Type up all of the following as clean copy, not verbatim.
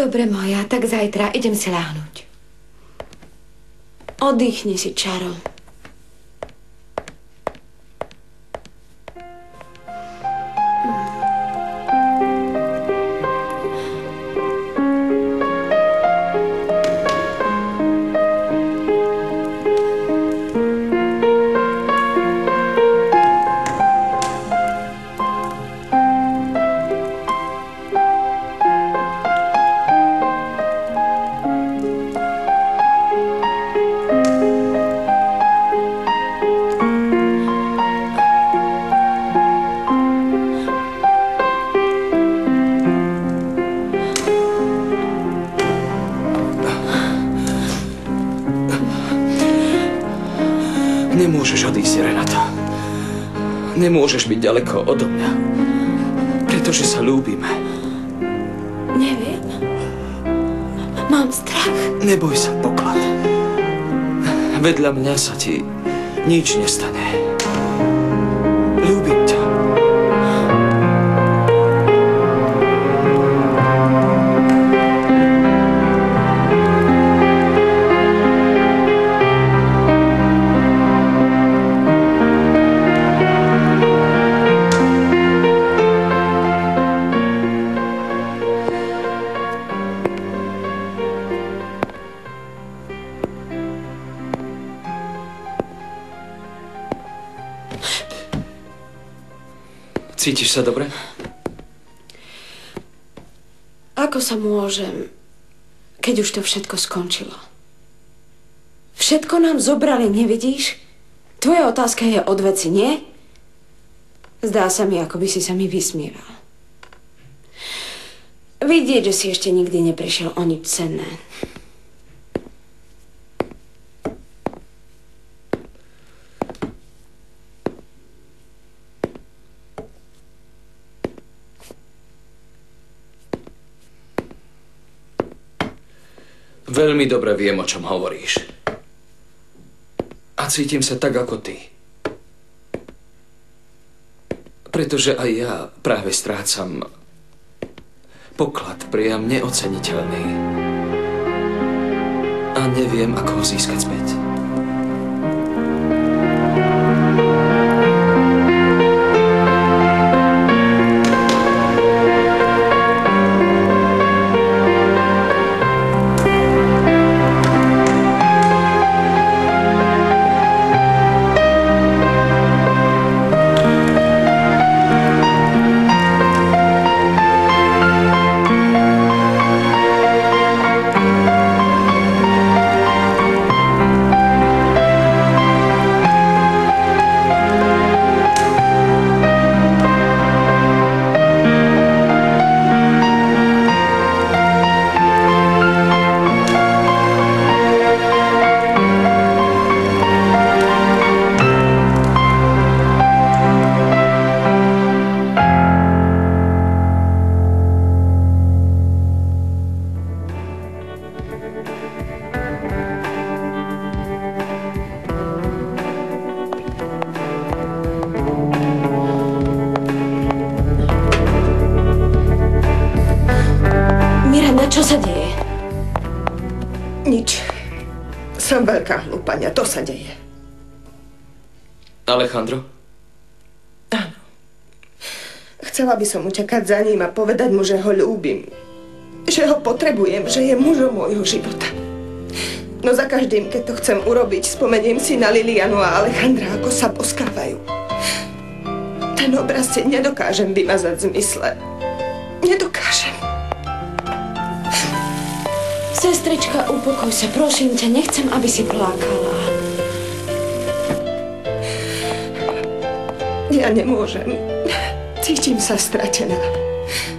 Dobre moja, tak zajtra idem si ľahnuť. Oddychni si, Čaro. Nemôžeš odísť, Renata. Nemôžeš byť ďaleko odo mňa. Pretože sa ľúbime. Neviem. Mám strach. Neboj sa, Poklad. Vedľa mňa sa ti nič nestane. Ľúbim ťa. Cítiš sa dobre? Ako sa môžem, keď už to všetko skončilo? Všetko nám zobrali, nevidíš? Tvoja otázka je od veci, nie? Zdá sa mi, ako by si sa mi vysmieval. Vidieť, že si ešte nikdy neprišiel o nič cenné. Veľmi dobre viem, o čom hovoríš. A cítim sa tak, ako ty. Pretože aj ja práve strácam poklad priam neoceniteľný. A neviem, ako ho získať späť. Čo sa deje? Nič. Som veľká hlúpania, to sa deje. Alejandro? Áno. Chcela by som utekať za ním a povedať mu, že ho ľúbim. Že ho potrebujem, že je mužom môjho života. No za každým, keď to chcem urobiť, spomeniem si na Lilianu a Alejandra, ako sa poskávajú. Ten obraz si nedokážem vymazať z mysle. Nedokážem. Sestrička, upokoj sa, prosím ťa, nechcem, aby si plakala. Ja nemôžem. Cítim sa stratená.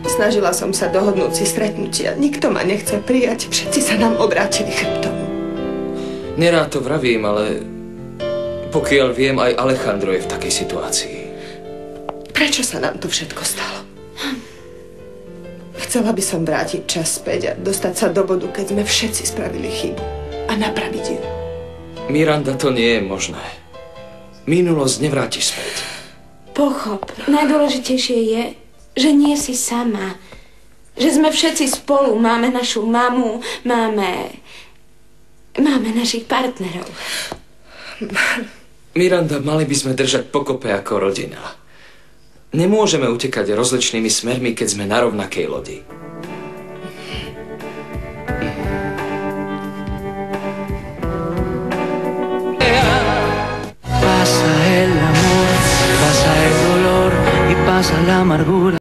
Snažila som sa dohodnúť si stretnutia. Nikto ma nechce prijať, všetci sa nám obrátili chrbtom. Nerád to vravím, ale pokiaľ viem, aj Alejandro je v takej situácii. Prečo sa nám to všetko stalo? Chcela by som vrátiť čas späť a dostať sa do bodu, keď sme všetci spravili chybu. A napraviť ju. Miranda, to nie je možné. Minulosť nevrátiš späť. Pochop, najdôležitejšie je, že nie si sama. Že sme všetci spolu, máme našu mamu, máme našich partnerov. Miranda, mali by sme držať pokope ako rodina. Nemôžeme utekať rozličnými smermi, keď sme na rovnakej lodi. Pasa el amor, pasa el dolor y pasa la amargura.